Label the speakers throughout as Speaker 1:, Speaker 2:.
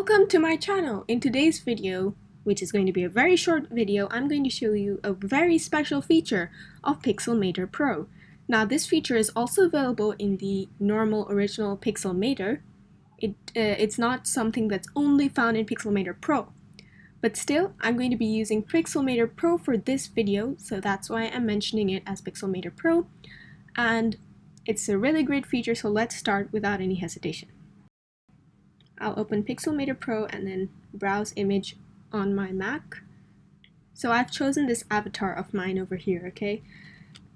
Speaker 1: Welcome to my channel. In today's video, which is going to be a very short video, I'm going to show you a very special feature of Pixelmator Pro. Now this feature is also available in the normal original Pixelmator. It's not something that's only found in Pixelmator Pro. But still, I'm going to be using Pixelmator Pro for this video, so that's why I'm mentioning it as Pixelmator Pro. And it's a really great feature, so let's start without any hesitation. I'll open Pixelmator Pro and then browse image on my Mac. So I've chosen this avatar of mine over here, okay?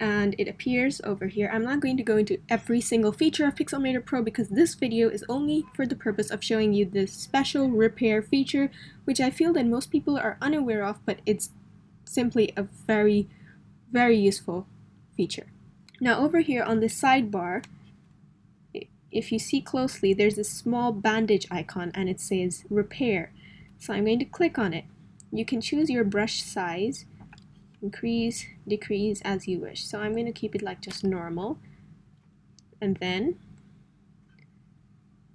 Speaker 1: And it appears over here. I'm not going to go into every single feature of Pixelmator Pro because this video is only for the purpose of showing you this special repair feature, which I feel that most people are unaware of, but it's simply a very, very useful feature. Now over here on the sidebar, if you see closely, there's a small bandage icon and it says repair. So I'm going to click on it. You can choose your brush size, increase, decrease as you wish. So I'm going to keep it like just normal. And then,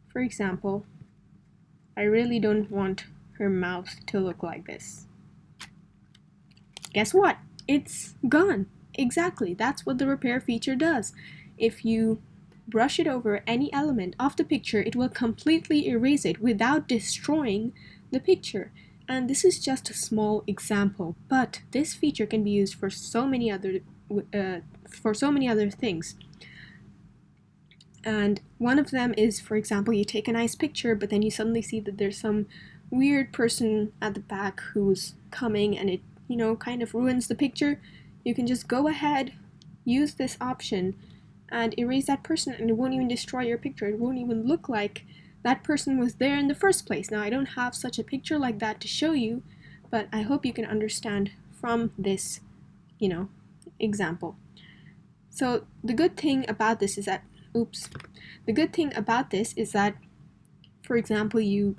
Speaker 1: for example, I really don't want her mouth to look like this. Guess what? It's gone. Exactly, that's what the repair feature does. If you brush it over any element of the picture, it will completely erase it without destroying the picture. And this is just a small example, but this feature can be used for so many other things. And one of them is, for example, you take a nice picture, but then you suddenly see that there's some weird person at the back who's coming, and it, kind of ruins the picture. You can just go ahead, use this option, and erase that person, and it won't even destroy your picture. It won't even look like that person was there in the first place. Now I don't have such a picture like that to show you, but I hope you can understand from this, example. So the good thing about this is that, for example, you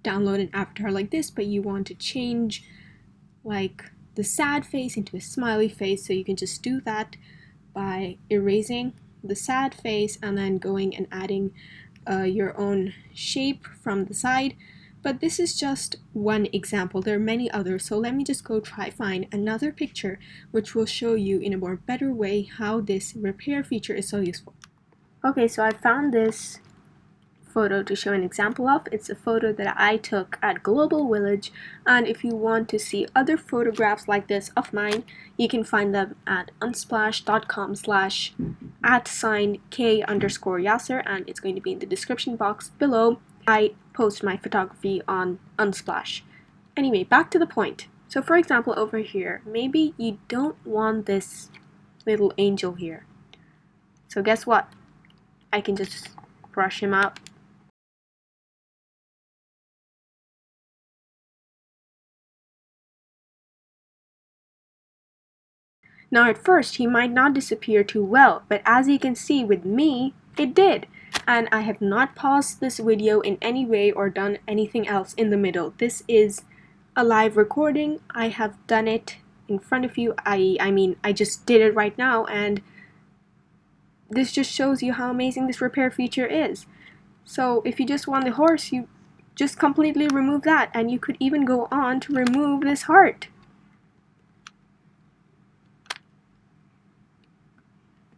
Speaker 1: download an avatar like this, but you want to change like the sad face into a smiley face, so you can just do that by erasing the sad face and then going and adding your own shape from the side. But this is just one example. There are many others, so let me just go try find another picture which will show you in a more better way how this repair feature is so useful. Okay, so I found this photo to show an example of. It's a photo that I took at Global Village, and if you want to see other photographs like this of mine, you can find them at unsplash.com/@k_Yasser, and it's going to be in the description box below. I post my photography on Unsplash. Anyway, back to the point. So for example, over here, maybe you don't want this little angel here. So guess what? I can just brush him out. Now at first he might not disappear too well, but as you can see with me, it did. And I have not paused this video in any way or done anything else in the middle. This is a live recording. I have done it in front of you. I just did it right now, and this just shows you how amazing this repair feature is. So if you just want the horse, you just completely remove that, and you could even go on to remove this heart.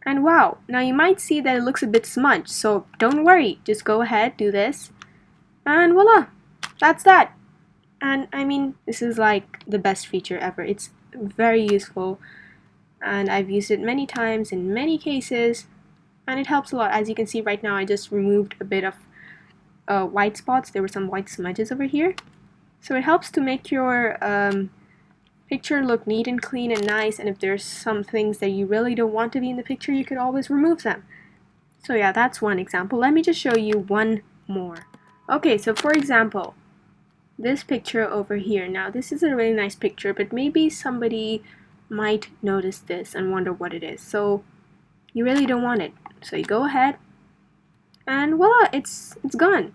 Speaker 1: And wow, now you might see that it looks a bit smudged, so don't worry, just go ahead, do this, and voila, that's that. And this is like the best feature ever. It's very useful, and I've used it many times in many cases, and it helps a lot. As you can see right now, I just removed a bit of white spots. There were some white smudges over here, so it helps to make your picture look neat and clean and nice, and if there's some things that you really don't want to be in the picture, you could always remove them. So yeah, that's one example. Let me just show you one more. Okay, so for example, this picture over here. Now this is a really nice picture, but maybe somebody might notice this and wonder what it is. So you really don't want it. So you go ahead and voila, it's gone.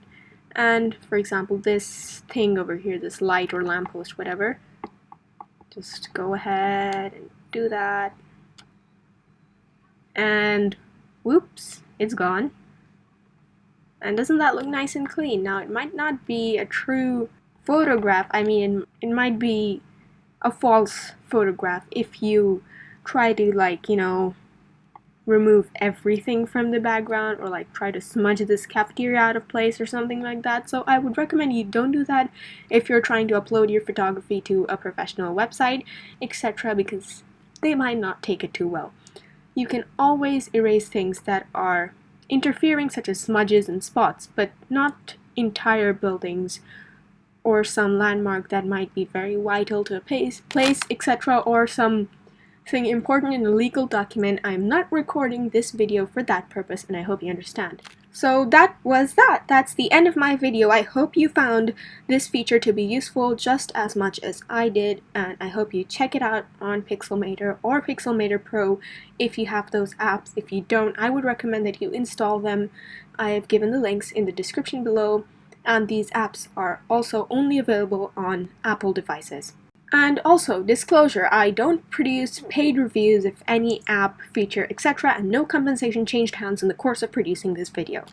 Speaker 1: And for example, this thing over here, this light or lamppost, whatever, just go ahead and do that, and whoops, it's gone. And doesn't that look nice and clean? Now, it might not be a true photograph. I mean, it might be a false photograph if you try to, like, remove everything from the background, or like try to smudge this cafeteria out of place or something like that. So I would recommend you don't do that if you're trying to upload your photography to a professional website, etc., because they might not take it too well. You can always erase things that are interfering, such as smudges and spots, but not entire buildings or some landmark that might be very vital to a place, etc., or something important in a legal document. I'm not recording this video for that purpose, and I hope you understand. So that was that. That's the end of my video. I hope you found this feature to be useful just as much as I did, and I hope you check it out on Pixelmator or Pixelmator Pro if you have those apps. If you don't, I would recommend that you install them. I have given the links in the description below, and these apps are also only available on Apple devices. And also, disclosure, I don't produce paid reviews of any app, feature, etc., and no compensation changed hands in the course of producing this video.